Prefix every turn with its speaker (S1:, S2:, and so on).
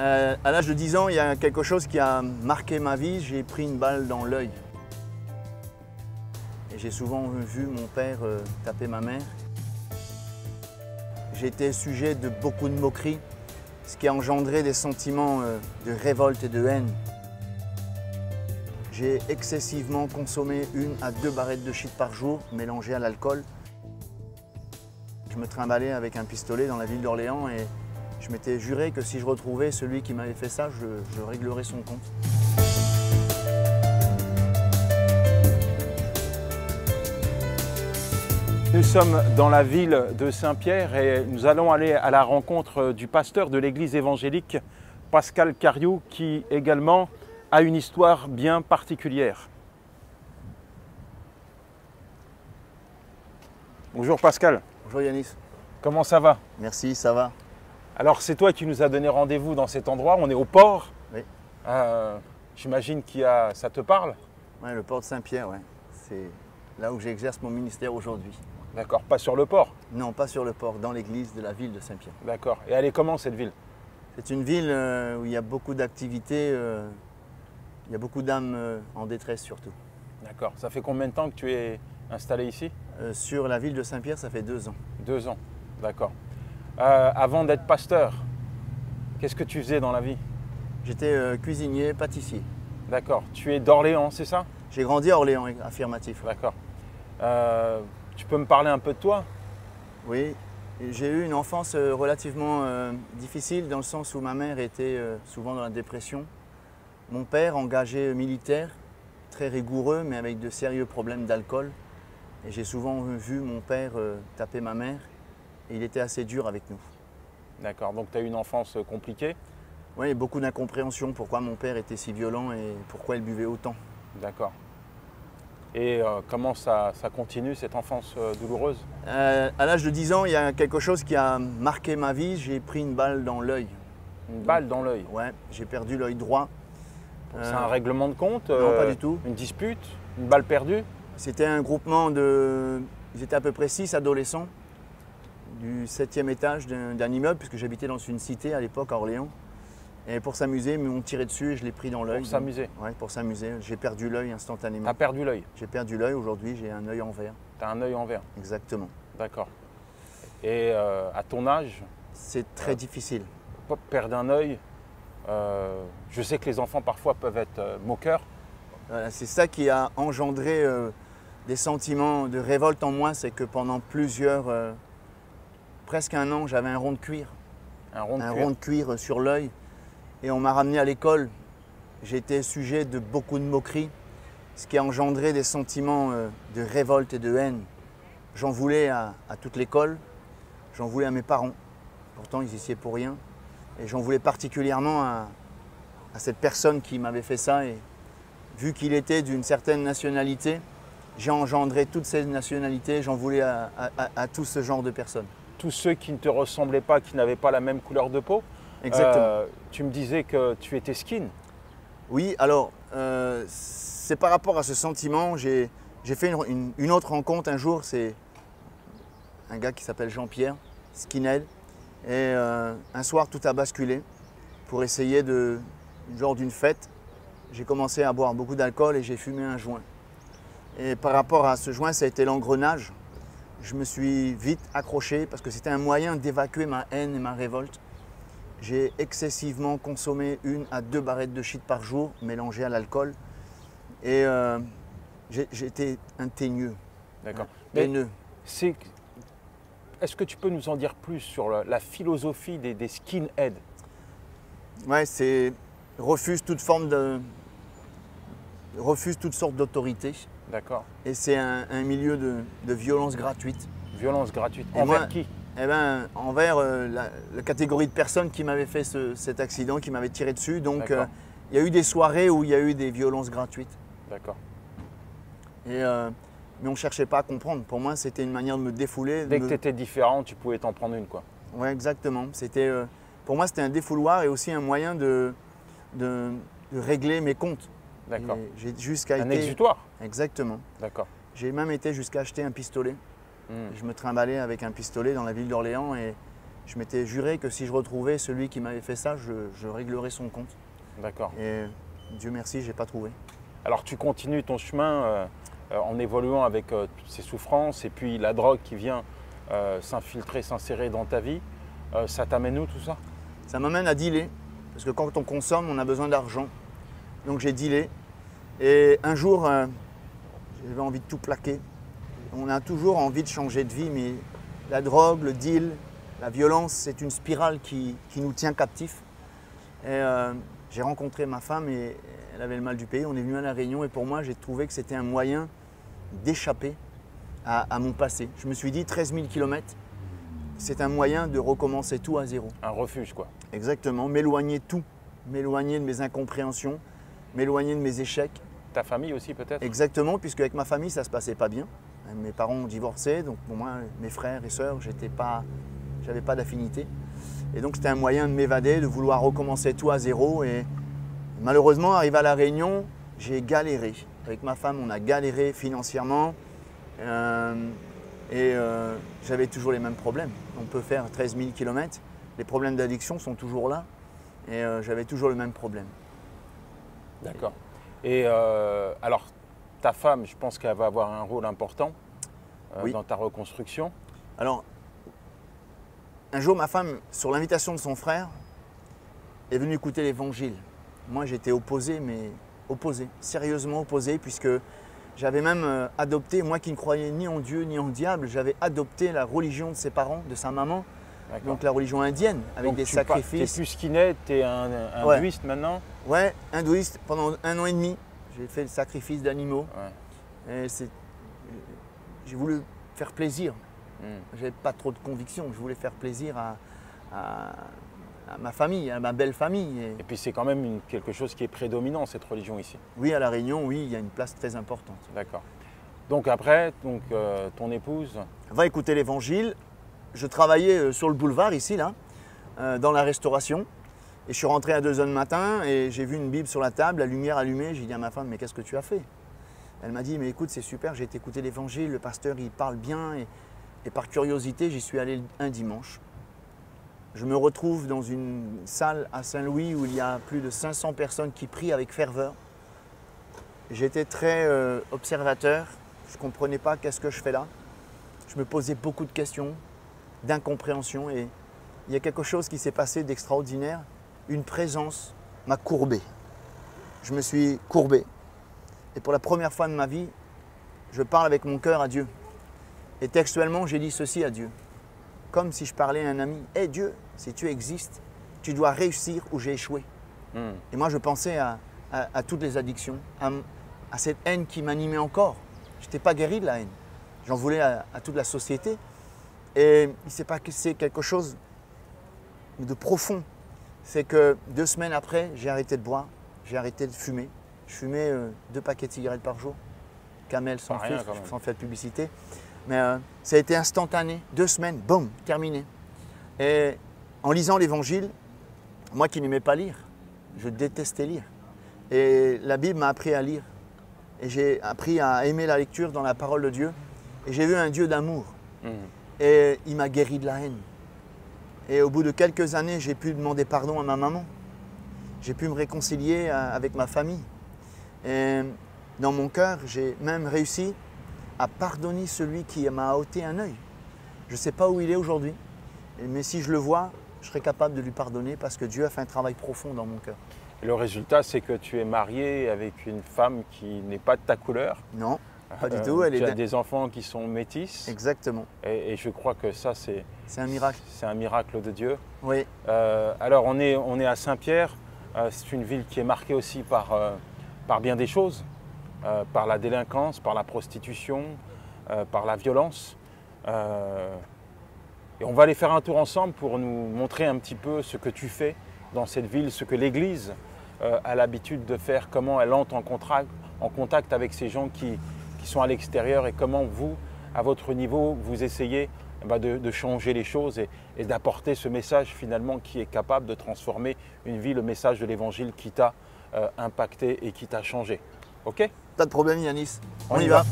S1: À l'âge de 10 ans, il y a quelque chose qui a marqué ma vie. J'ai pris une balle dans l'œil. Et j'ai souvent vu mon père taper ma mère. J'ai été sujet de beaucoup de moqueries, ce qui a engendré des sentiments de révolte et de haine. J'ai excessivement consommé 1 à 2 barrettes de shit par jour, mélangées à l'alcool. Je me trimballais avec un pistolet dans la ville d'Orléans et je m'étais juré que si je retrouvais celui qui m'avait fait ça, je réglerais son compte.
S2: Nous sommes dans la ville de Saint-Pierre et nous allons aller à la rencontre du pasteur de l'église évangélique, Pascal Cariou, qui également a une histoire bien particulière. Bonjour Pascal.
S1: Bonjour Yanis.
S2: Comment ça va?
S1: Merci, ça va.
S2: Alors c'est toi qui nous as donné rendez-vous dans cet endroit, on est au port.
S1: Oui.
S2: J'imagine ça te parle?
S1: Ouais, le port de Saint-Pierre, ouais. C'est là où j'exerce mon ministère aujourd'hui.
S2: D'accord, pas sur le port?
S1: Non, pas sur le port, dans l'église de la ville de Saint-Pierre.
S2: D'accord. Et elle est comment cette ville?
S1: C'est une ville où il y a beaucoup d'activités, il y a beaucoup d'âmes en détresse surtout.
S2: D'accord. Ça fait combien de temps que tu es installé ici?
S1: Sur la ville de Saint-Pierre, ça fait 2 ans.
S2: 2 ans, d'accord. Avant d'être pasteur, qu'est-ce que tu faisais dans la vie?
S1: J'étais cuisinier, pâtissier.
S2: D'accord. Tu es d'Orléans, c'est ça?
S1: J'ai grandi à Orléans, affirmatif.
S2: D'accord. Tu peux me parler un peu de toi?
S1: Oui, j'ai eu une enfance relativement difficile dans le sens où ma mère était souvent dans la dépression. Mon père, engagé militaire, très rigoureux mais avec de sérieux problèmes d'alcool. Et j'ai souvent vu mon père taper ma mère et il était assez dur avec nous.
S2: D'accord, donc tu as eu une enfance compliquée?
S1: Oui, beaucoup d'incompréhension pourquoi mon père était si violent et pourquoi il buvait autant.
S2: D'accord. Et comment ça continue cette enfance douloureuse?
S1: À l'âge de 10 ans, il y a quelque chose qui a marqué ma vie. J'ai pris une balle dans l'œil.
S2: Une balle dans l'œil?
S1: Ouais, j'ai perdu l'œil droit.
S2: C'est un règlement de compte?
S1: Non, pas du tout.
S2: Une dispute? Une balle perdue?
S1: C'était un groupement de... Ils étaient à peu près 6 adolescents du 7e étage d'un immeuble, puisque j'habitais dans une cité à l'époque à Orléans. Et pour s'amuser, ils m'ont tiré dessus et je l'ai pris dans l'œil.
S2: Pour s'amuser?
S1: Oui, pour s'amuser. J'ai perdu l'œil instantanément.
S2: Tu as perdu l'œil?
S1: J'ai perdu l'œil. Aujourd'hui, j'ai un œil en verre.
S2: Tu as un œil en verre?
S1: Exactement.
S2: D'accord. Et à ton âge?
S1: C'est très difficile.
S2: Perdre un œil, je sais que les enfants parfois peuvent être moqueurs.
S1: C'est ça qui a engendré des sentiments de révolte en moi. C'est que pendant presque 1 an, j'avais un rond de cuir.
S2: Un rond de cuir?
S1: Rond de cuir sur l'œil. Et on m'a ramené à l'école. J'ai été sujet de beaucoup de moqueries, ce qui a engendré des sentiments de révolte et de haine. J'en voulais à toute l'école, j'en voulais à mes parents. Pourtant, ils y étaient pour rien. Et j'en voulais particulièrement à cette personne qui m'avait fait ça. Et vu qu'il était d'une certaine nationalité, j'ai engendré toutes ces nationalités. J'en voulais à tout ce genre de personnes.
S2: Tous ceux qui ne te ressemblaient pas, qui n'avaient pas la même couleur de peau?
S1: Exactement.
S2: Tu me disais que tu étais skin.
S1: Oui, alors, c'est par rapport à ce sentiment. J'ai fait une autre rencontre un jour. C'est un gars qui s'appelle Jean-Pierre, skinhead. Et un soir, tout a basculé. Pour essayer lors d'une fête, j'ai commencé à boire beaucoup d'alcool et j'ai fumé un joint. Et par rapport à ce joint, ça a été l'engrenage. Je me suis vite accroché parce que c'était un moyen d'évacuer ma haine et ma révolte. J'ai excessivement consommé 1 à 2 barrettes de shit par jour, mélangées à l'alcool. Et j'étais un teigneux.
S2: D'accord.
S1: Haineux.
S2: Est-ce que tu peux nous en dire plus sur la philosophie des skinheads?
S1: Ouais, c'est refuse toute sorte d'autorité.
S2: D'accord.
S1: Et c'est un milieu de violence gratuite.
S2: Violence gratuite.
S1: Et
S2: envers
S1: moi,
S2: qui?
S1: Eh ben, envers la catégorie de personnes qui m'avaient fait cet accident, qui m'avaient tiré dessus. Donc, il y a eu des soirées où il y a eu des violences gratuites.
S2: D'accord.
S1: Mais on ne cherchait pas à comprendre. Pour moi, c'était une manière de me défouler.
S2: Dès que tu étais différent, tu pouvais t'en prendre une, quoi.
S1: Oui, exactement. Pour moi, c'était un défouloir et aussi un moyen de régler mes comptes.
S2: D'accord.
S1: Un
S2: exutoire?
S1: Exactement.
S2: D'accord.
S1: J'ai même été jusqu'à acheter un pistolet. Je me trimballais avec un pistolet dans la ville d'Orléans et je m'étais juré que si je retrouvais celui qui m'avait fait ça, je réglerais son compte.
S2: D'accord.
S1: Et Dieu merci, je n'ai pas trouvé.
S2: Alors tu continues ton chemin en évoluant avec ces souffrances et puis la drogue qui vient s'infiltrer, s'insérer dans ta vie. Ça t'amène où tout ça?
S1: Ça m'amène à dealer, parce que quand on consomme, on a besoin d'argent. Donc j'ai dealé. Et un jour, j'avais envie de tout plaquer. On a toujours envie de changer de vie, mais la drogue, le deal, la violence, c'est une spirale qui nous tient captifs. Et j'ai rencontré ma femme et elle avait le mal du pays. On est venu à La Réunion et pour moi, j'ai trouvé que c'était un moyen d'échapper à mon passé. Je me suis dit 13 000 km, c'est un moyen de recommencer tout à zéro.
S2: Un refuge quoi.
S1: Exactement, m'éloigner de tout, m'éloigner de mes incompréhensions, m'éloigner de mes échecs.
S2: Ta famille aussi peut-être?
S1: Exactement, puisque avec ma famille, ça ne se passait pas bien. Mes parents ont divorcé, donc pour moi, mes frères et sœurs, j'avais pas d'affinité. Et donc c'était un moyen de m'évader, de vouloir recommencer tout à zéro. Et malheureusement, arrivé à La Réunion, j'ai galéré. Avec ma femme, on a galéré financièrement. J'avais toujours les mêmes problèmes. On peut faire 13 000 km, les problèmes d'addiction sont toujours là. Et j'avais toujours le même problème.
S2: D'accord. Et alors, ta femme, je pense qu'elle va avoir un rôle important
S1: Oui.
S2: dans ta reconstruction.
S1: Alors, un jour, ma femme, sur l'invitation de son frère, est venue écouter l'évangile. Moi, j'étais opposé, mais opposé, sérieusement opposé, puisque j'avais même adopté, moi qui ne croyais ni en Dieu ni en diable, j'avais adopté la religion de ses parents, de sa maman, donc la religion indienne, avec
S2: donc
S1: des sacrifices.
S2: Tu es plus skinhead, tu es un hindouiste maintenant?
S1: Ouais, hindouiste, pendant 1 an et demi, j'ai fait le sacrifice d'animaux.
S2: Ouais.
S1: J'ai voulu faire plaisir. Je n'avais pas trop de conviction, je voulais faire plaisir à ma famille, à ma belle famille.
S2: Et puis c'est quand même quelque chose qui est prédominant, cette religion ici.
S1: Oui, à La Réunion, oui, il y a une place très importante.
S2: D'accord. Donc après, ton épouse…
S1: Va écouter l'évangile. Je travaillais sur le boulevard ici, là, dans la restauration. Et je suis rentré à 2 h du matin et j'ai vu une Bible sur la table, la lumière allumée. J'ai dit à ma femme, mais qu'est-ce que tu as fait? Elle m'a dit, mais écoute, c'est super, j'ai été écouter l'évangile, le pasteur, il parle bien. Et par curiosité, j'y suis allé un dimanche. Je me retrouve dans une salle à Saint-Louis où il y a plus de 500 personnes qui prient avec ferveur. J'étais très observateur, je ne comprenais pas qu'est-ce que je fais là. Je me posais beaucoup de questions, d'incompréhension et il y a quelque chose qui s'est passé d'extraordinaire. Une présence m'a courbé. Je me suis courbé et pour la première fois de ma vie, je parle avec mon cœur à Dieu. Et textuellement, j'ai dit ceci à Dieu, comme si je parlais à un ami. Hé Dieu, si tu existes, tu dois réussir où j'ai échoué. Et moi, je pensais à toutes les addictions, à cette haine qui m'animait encore. Je n'étais pas guéri de la haine. J'en voulais à toute la société. Et il s'est passé quelque chose de profond. C'est que 2 semaines après, j'ai arrêté de boire, j'ai arrêté de fumer. Je fumais 2 paquets de cigarettes par jour. Camel sans filtre, sans faire de publicité. Mais ça a été instantané, 2 semaines, boum, terminé. Et en lisant l'évangile, moi qui n'aimais pas lire, je détestais lire. Et la Bible m'a appris à lire. Et j'ai appris à aimer la lecture dans la parole de Dieu. Et j'ai vu un Dieu d'amour. Et il m'a guéri de la haine. Et au bout de quelques années, j'ai pu demander pardon à ma maman. J'ai pu me réconcilier avec ma famille. Et dans mon cœur, j'ai même réussi à pardonner celui qui m'a ôté un œil. Je ne sais pas où il est aujourd'hui, mais si je le vois, je serai capable de lui pardonner parce que Dieu a fait un travail profond dans mon cœur.
S2: Et le résultat, c'est que tu es marié avec une femme qui n'est pas de ta couleur.
S1: Non, pas du tout.
S2: Tu as des enfants qui sont métis.
S1: Exactement.
S2: Et je crois que ça, c'est
S1: un miracle.
S2: C'est un miracle de Dieu.
S1: Oui.
S2: Alors, on est à Saint-Pierre. C'est une ville qui est marquée aussi par bien des choses. Par la délinquance, par la prostitution, par la violence. Et on va aller faire un tour ensemble pour nous montrer un petit peu ce que tu fais dans cette ville, ce que l'Église a l'habitude de faire, comment elle entre en contact avec ces gens qui sont à l'extérieur et comment vous, à votre niveau, vous essayez de changer les choses et d'apporter ce message finalement qui est capable de transformer une vie, le message de l'Évangile qui t'a impacté et qui t'a changé. Ok?
S1: Pas de problème Yanis, on y va.